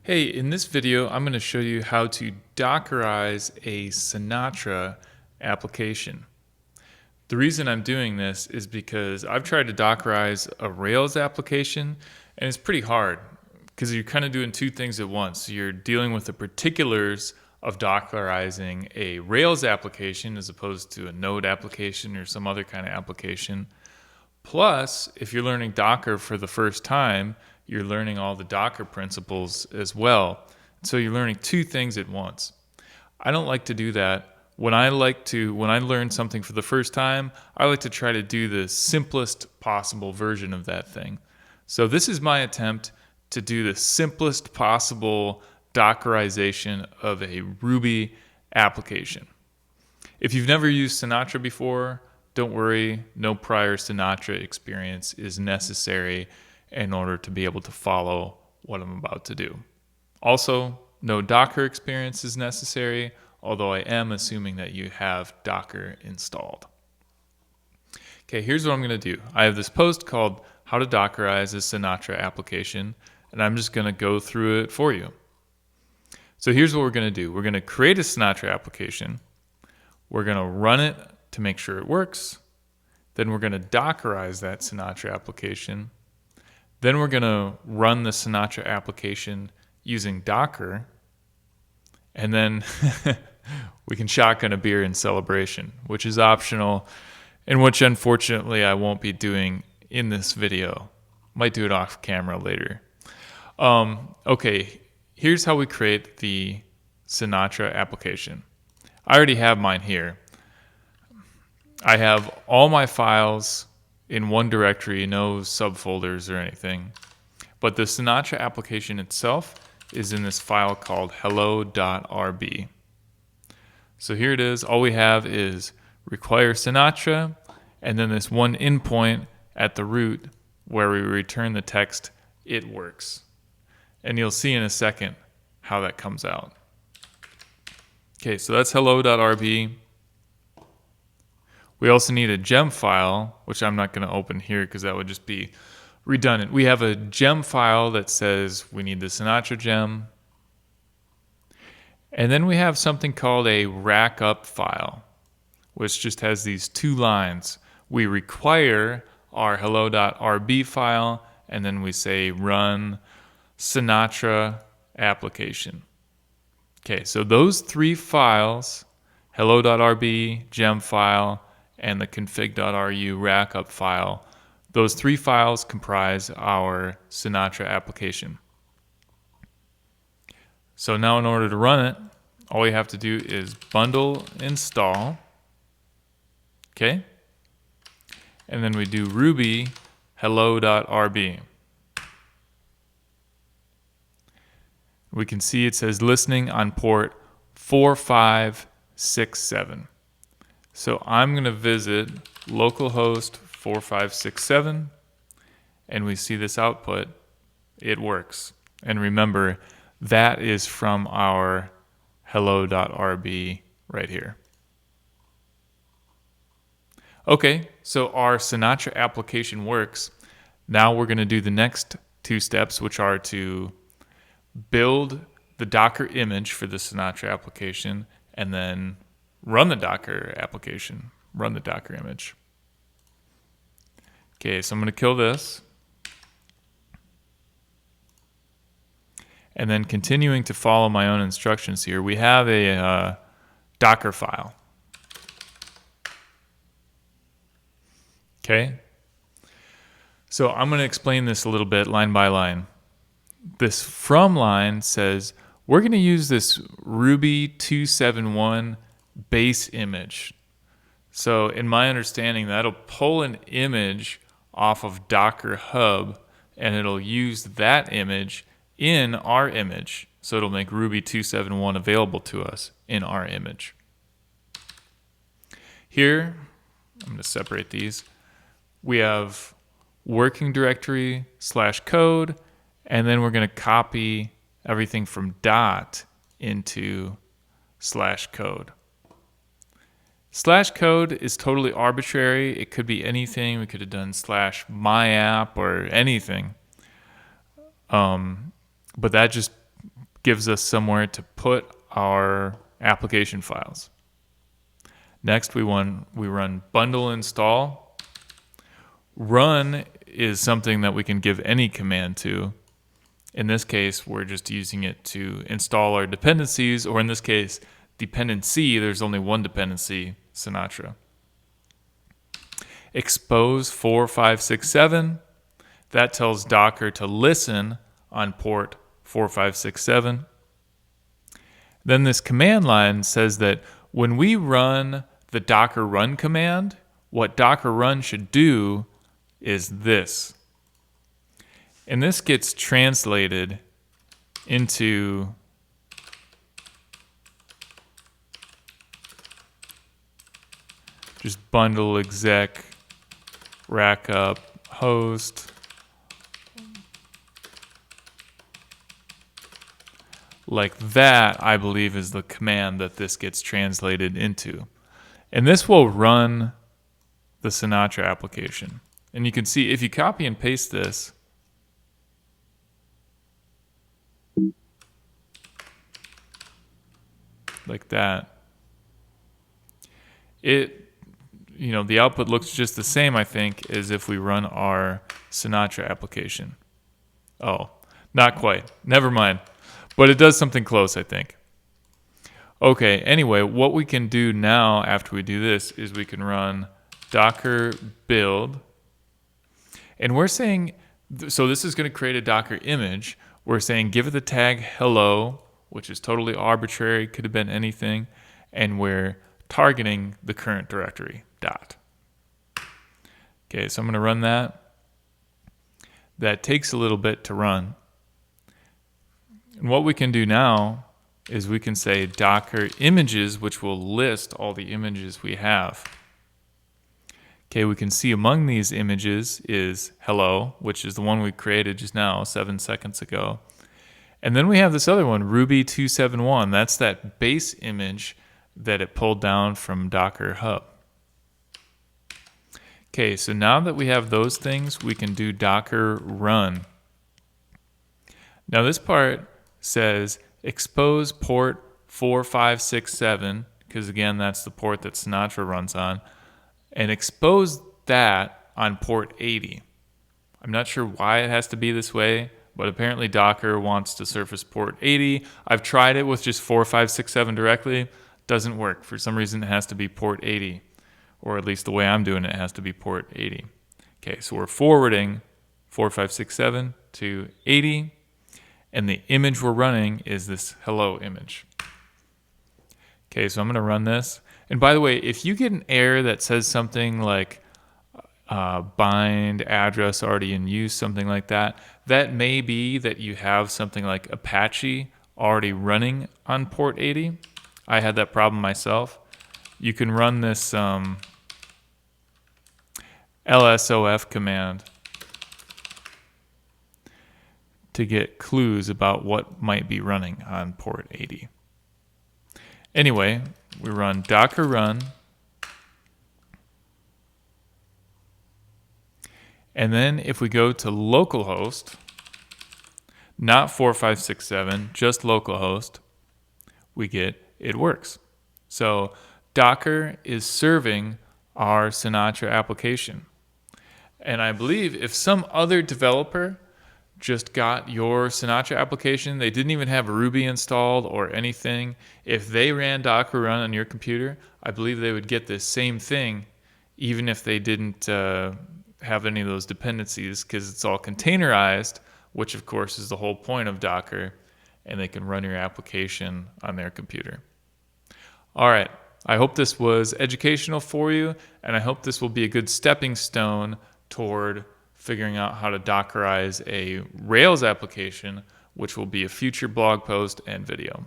Hey, in this video, I'm going to show you how to Dockerize a Sinatra application. The reason I'm doing this is because I've tried to Dockerize a Rails application, and it's pretty hard because you're kind of doing two things at once. You're dealing with the particulars of Dockerizing a Rails application as opposed to a Node application or some other kind of application. Plus, if you're learning Docker for the first time, you're learning all the Docker principles as well. So you're learning two things at once. I don't like to do that. When I learn something for the first time, I like to try to do the simplest possible version of that thing. So this is my attempt to do the simplest possible Dockerization of a Ruby application. If you've never used Sinatra before, don't worry, no prior Sinatra experience is necessary in order to be able to follow what I'm about to do. Also, no Docker experience is necessary, although I am assuming that you have Docker installed. Okay, here's what I'm going to do. I have this post called How to Dockerize a Sinatra Application, and I'm just going to go through it for you. So here's what we're going to do. We're going to create a Sinatra application. We're going to run it to make sure it works. Then we're going to Dockerize that Sinatra application. Then we're going to run the Sinatra application using Docker. And then we can shotgun a beer in celebration, which is optional and which unfortunately I won't be doing in this video. Might do it off camera later. Okay, here's how we create the Sinatra application. I already have mine here. I have all my files in one directory, no subfolders or anything. But the Sinatra application itself is in this file called hello.rb. So here it is. All we have is require Sinatra, and then this one endpoint at the root where we return the text, it works. And you'll see in a second how that comes out. Okay, so that's hello.rb. We also need a gem file, which I'm not going to open here because that would just be redundant. We have a gem file that says we need the Sinatra gem. And then we have something called a rackup file, which just has these two lines. We require our hello.rb file, and then we say run Sinatra application. Okay, so those three files, hello.rb, gem file, and the config.ru rackup file, those three files comprise our Sinatra application. So now in order to run it, all we have to do is bundle install, okay? And then we do ruby hello.rb. We can see it says listening on port 4567. So I'm going to visit localhost 4567, and we see this output. It works. And remember, that is from our hello.rb right here. Okay, so our Sinatra application works. Now we're going to do the next two steps, which are to build the Docker image for the Sinatra application, and then run the Docker application, run the Docker image. Okay, so I'm going to kill this. And then continuing to follow my own instructions here, we have a Docker file. Okay, so I'm going to explain this a little bit line by line. This from line says we're going to use this Ruby 271 base image. So in my understanding, that'll pull an image off of Docker Hub, and it'll use that image in our image. So it'll make Ruby 271 available to us in our image. Here, I'm going to separate these. We have working directory /code, and then we're going to copy everything from dot into /code. /code is totally arbitrary. It could be anything. We could have done /myapp or anything. But that just gives us somewhere to put our application files. Next, we run bundle install. Run is something that we can give any command to. In this case, we're just using it to install our dependencies, or in this case, dependency. There's only one dependency, Sinatra. Expose 4567. That tells Docker to listen on port 4567. Then this command line says that when we run the Docker run command, what Docker run should do is this. And this gets translated into just bundle exec rack up host like that. I believe is the command that this gets translated into, and this will run the Sinatra application. And you can see if you copy and paste this, like that, the output looks just the same, I think, as if we run our Sinatra application. Oh, not quite. Never mind. But it does something close, I think. Okay, anyway, what we can do now after we do this is we can run docker build. And we're saying, so this is going to create a Docker image. We're saying give it the tag hello, which is totally arbitrary, could have been anything. And we're targeting the current directory, dot. Okay, so I'm going to run that. That takes a little bit to run. And what we can do now is we can say Docker images, which will list all the images we have. Okay, we can see among these images is hello, which is the one we created just now, 7 seconds ago. And then we have this other one, Ruby 271. That's that base image that it pulled down from Docker Hub. Okay, so now that we have those things, we can do Docker run. Now this part says expose port 4567, because again, that's the port that Sinatra runs on, and expose that on port 80. I'm not sure why it has to be this way, but apparently Docker wants to surface port 80. I've tried it with just 4567 directly. Doesn't work. For some reason, it has to be port 80, or at least the way I'm doing it has to be port 80. Okay, so we're forwarding 4567 to 80, and the image we're running is this hello image. Okay, so I'm going to run this. And by the way, if you get an error that says something like bind address already in use, something like that, that may be that you have something like Apache already running on port 80. I had that problem myself. You can run this lsof command to get clues about what might be running on port 80. Anyway, we run docker run, and then if we go to localhost, not 4567, just localhost, we get it works. So Docker is serving our Sinatra application. And I believe if some other developer just got your Sinatra application, they didn't even have Ruby installed or anything, if they ran Docker run on your computer, I believe they would get this same thing even if they didn't have any of those dependencies, because it's all containerized, which of course is the whole point of Docker, and they can run your application on their computer. All right, I hope this was educational for you, and I hope this will be a good stepping stone toward figuring out how to Dockerize a Rails application, which will be a future blog post and video.